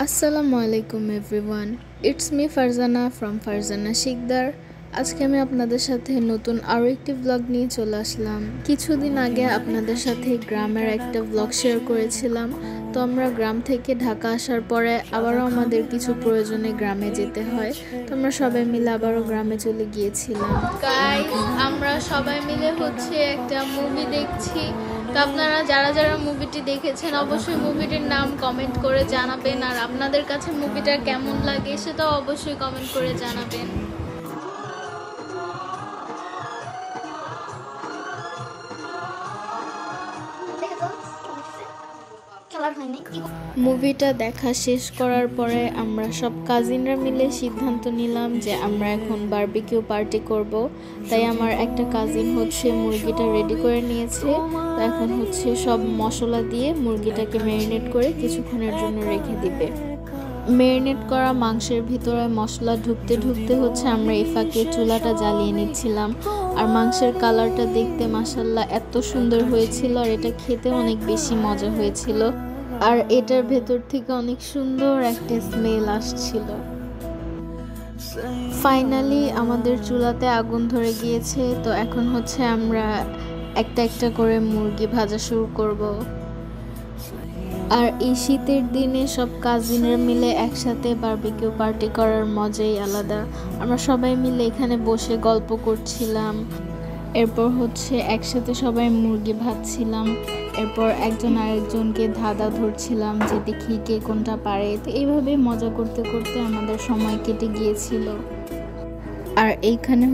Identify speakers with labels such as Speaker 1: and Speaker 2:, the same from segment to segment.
Speaker 1: আসসালামু আলাইকুম everyone, it's me Farzana from Farzana Shikder. আজকে আমি আপনাদের সাথে নতুন আরও একটি ব্লগ নিয়ে চলে আসলাম। কিছুদিন আগে আপনাদের সাথে গ্রামের একটা ব্লগ শেয়ার করেছিলাম। তো আমরা গ্রাম থেকে ঢাকা আসার পরে আবারও আমাদের কিছু প্রয়োজনে গ্রামে যেতে হয়। তো আমরা সবাই মিলে আবারও গ্রামে চলে গিয়েছিলাম। গাইস, আমরা সবাই মিলে একটা মুভি দেখছি। তো আপনারা যারা যারা মুভিটি দেখেছেন অবশ্যই মুভিটির নাম কমেন্ট করে জানাবেন, আর আপনাদের কাছে মুভিটা কেমন লাগে সেটাও অবশ্যই কমেন্ট করে জানাবেন। মুভিটা দেখা শেষ করার পরে আমরা সব কাজিনরা মিলে সিদ্ধান্ত নিলাম যে আমরা এখন বারবিকিউ পার্টি করব। তাই আমার একটা কাজিন মুরগিটা রেডি করে নিয়েছে। তো এখন সব মশলা দিয়ে মুরগিটাকে ম্যারিনেট করে কিছুক্ষণের জন্য রেখে দিবে। ম্যারিনেট করা মাংসের ভিতরে মশলা ঢুকতে ঢুকতে আমরা এই ফাঁকে চুলাটা জ্বালিয়ে নিচ্ছিলাম। আর মাংসের কালারটা দেখতে মাশাআল্লাহ এত সুন্দর হয়েছিল, আর এটা খেতে অনেক বেশি মজা হয়েছিল। আর এটার ভেতর থেকে অনেক সুন্দর একটা স্মেল আসছিল। ফাইনালি আমাদের চুলাতে আগুন ধরে গিয়েছে। তো এখন আমরা একটা একটা করে মুরগি ভাজা শুরু করব। আর এই শীতের দিনে সব কাজিনরা মিলে একসাথে বারবিকিউ পার্টি করার মজাই আলাদা। আমরা সবাই মিলে এখানে বসে গল্প করছিলাম, এরপর একসাথে সবাই মুরগি ভাজছিলাম, এরপর একজন আরেকজনকে ধাঁধা ধরছিলাম যে দেখি কে কোনটা পারে। তো এইভাবে মজা করতে করতে আমাদের সময় কেটে গিয়েছিল। আর এইখানে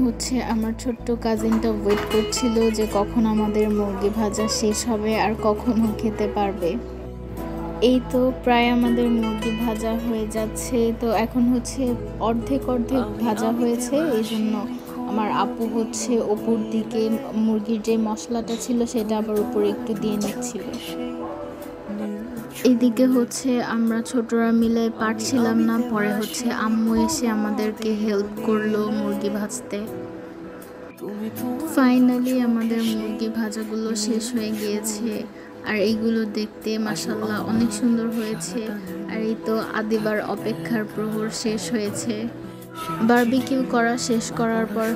Speaker 1: আমার ছোট্ট কাজিনটা ওয়েট করছিল যে কখন আমাদের মুরগি ভাজা শেষ হবে আর কখনো খেতে পারবে। এই তো প্রায় আমাদের মুরগি ভাজা হয়ে যাচ্ছে। তো এখন অর্ধেক অর্ধেক ভাজা হয়েছে, এই জন্য আমার আপু ওপর দিকে মুরগির যে মশলাটা ছিল সেটা আবার উপরে একটু দিয়ে নিচ্ছিল। এইদিকে আমরা ছোটরা মিলে পারছিলাম না, পরে আম্মু এসে আমাদেরকে হেল্প করলো মুরগি ভাজতে। ফাইনালি আমাদের মুরগি ভাজাগুলো শেষ হয়ে গিয়েছে, আর এইগুলো দেখতে মাশাআল্লাহ অনেক সুন্দর হয়েছে। আর এই তো আদিবার অপেক্ষার প্রহর শেষ হয়েছে। বারবিকিউ করা শেষ করার পর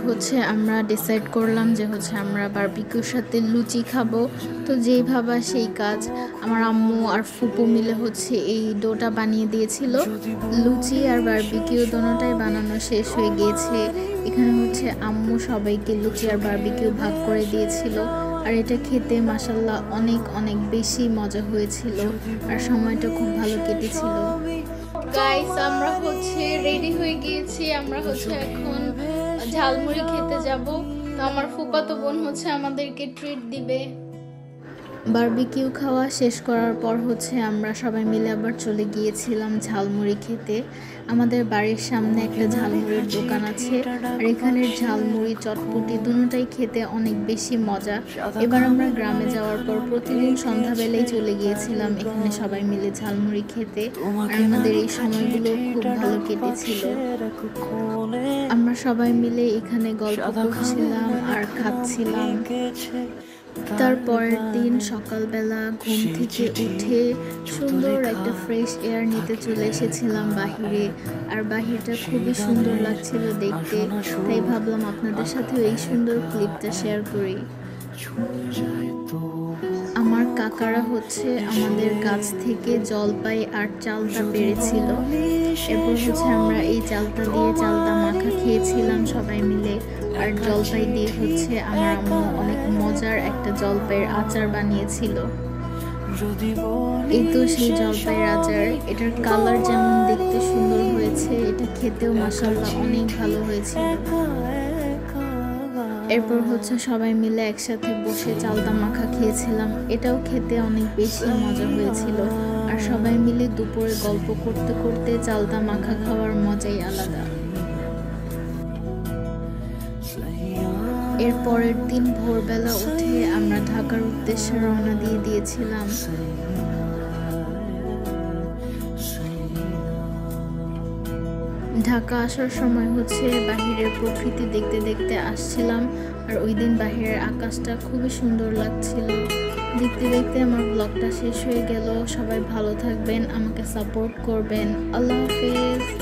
Speaker 1: আমরা ডিসাইড করলাম যে আমরা বারবিকিউর সাথে লুচি খাবো। তো যেই ভাবা সেই কাজ, আমার আম্মু আর ফুপু মিলে এই ডোটা বানিয়ে দিয়েছিল। লুচি আর বারবিকিউ দোনোটাই বানানো শেষ হয়ে গিয়েছে। এখানে আম্মু সবাইকে লুচি আর বারবিকিউ ভাগ করে দিয়েছিল। আর এটা খেতে মাশাআল্লাহ অনেক অনেক বেশি মজা হয়েছিল, আর সময়টা খুব ভালো কেটেছিল। গাইস, আমরা রেডি হয়ে গিয়েছি। আমরা এখন ঝালমুড়ি খেতে যাব। তো আমার ফুফাতো বোন আমাদেরকে ট্রিট দিবে। বারবিকিউ খাওয়া শেষ করার পর আমরা সবাই মিলে আবার চলে গিয়েছিলাম ঝালমুড়ি খেতে। আমাদের বাড়ির সামনে একটা ঝালমুড়ির দোকান আছে, আর এখানের ঝালমুড়ি চটপটি দুটোটাই খেতে অনেক বেশি মজা। এবার আমরা গ্রামে যাওয়ার পর প্রতিদিন সন্ধ্যাবেলায় চলে গিয়েছিলাম এখানে সবাই মিলে ঝালমুড়ি খেতে, আর আমাদের এই সময়গুলো খুব ভালো কেটেছিল। আমরা সবাই মিলে এখানে গল্প করছিলাম আর খাচ্ছিলাম। তারপরের দিন সকালবেলা ঘুম থেকে উঠে সুন্দর একটা ফ্রেশ এয়ার নিতে চলে এসেছিলাম বাহিরে। আর বাহিরটা খুবই সুন্দর লাগছিল দেখতে, তাই ভাবলাম আপনাদের সাথে এই সুন্দর ক্লিপটা শেয়ার করি। আমার কাকারা আমাদের গাছ থেকে জলপাই আর চালতা পেড়েছিল। এরপর আমরা এই চালতা দিয়ে চালতা মাখা খেয়েছিলাম সবাই মিলে। আর জলপাই দিয়ে আমার আম্মু অনেক মজার একটা জলপাইয়ের আচার বানিয়েছিল। এই তো সেই জলপাইয়ের আচার, এটার কালার যেমন দেখতে সুন্দর হয়েছে, এটা খেতেও মাশাআল্লাহ অনেক ভালো হয়েছিল। এরপর সবাই মিলে একসাথে বসে চালতা মাখা খেয়েছিলাম, এটাও খেতে অনেক বেশি মজা হয়েছিল। আর সবাই মিলে দুপুরে গল্প করতে করতে চালতা মাখা খাওয়ার মজাই আলাদা। এর পরের দিন ভোরবেলা উঠে আমরা ঢাকার উদ্দেশ্যে রওনা দিয়ে দিয়েছিলাম। ঢাকা আসার সময় বাহিরের প্রকৃতি দেখতে দেখতে আসছিলাম। আর ওই দিন বাহিরের আকাশটা খুবই সুন্দর লাগছিল। দেখতে দেখতে আমার ব্লগটা শেষ হয়ে গেল। সবাই ভালো থাকবেন, আমাকে সাপোর্ট করবেন। আল্লাহ হাফেজ।